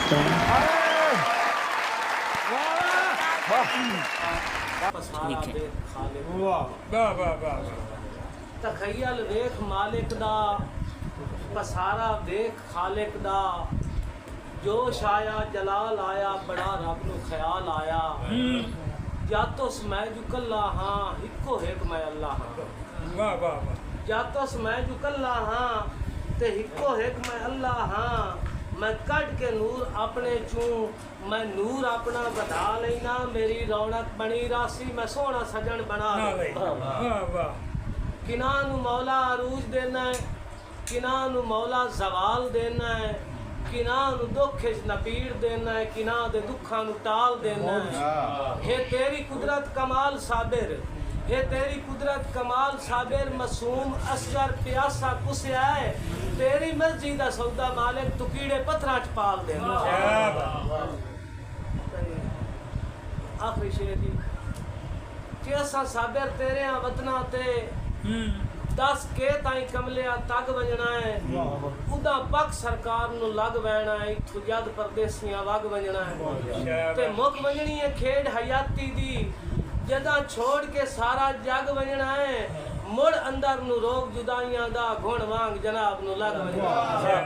सकता है। तखयल वेख मालिक दा, पसारा वेख खालिक दा, जोश आया जलाल आया, बड़ा रब नू ख्याल आया। जातोस मैं जु कल्ला हाँ, इको हिक मैं अल्लाह हाँ। जातोस मैं जु कल्ला हाँ, ते इको हिक मैं अल्लाह हाँ। मैं कट के नूर अपने चूं, मैं नूर अपना बधा लेना। मेरी रौनक बनी रासी, मैं सोहना सजन बना लेना। किना नू मौला अरूज देना है, किना नू मौला जवाल देना है, किना नू दुख नपीड़ देना है, किना दे दुखा नू टाल देना है। हे तेरी कुदरत कमाल साबिर, हे तेरी कुदरत कमाल साबिर। मासूम असगर प्यासा कुसया है, तेरी मर्जी दा सौदा मालिक, तू कीड़े पत्थरां च पाल देना। आखिरी शेर जी कि असा साबिर तेरे वतना ते दस के ताई कमलिया तग वजना है। उदा पक सरकार नू लग बैना है, इथों जद परदेसियां वग वजना है। ते मुक वजनी है खेड हयाती दी, जदा छोड़ के सारा जग वजना है। मुड़ अंदर नू रोग जुदाइयां दा, घुण वांग जनाब नू लग वजना।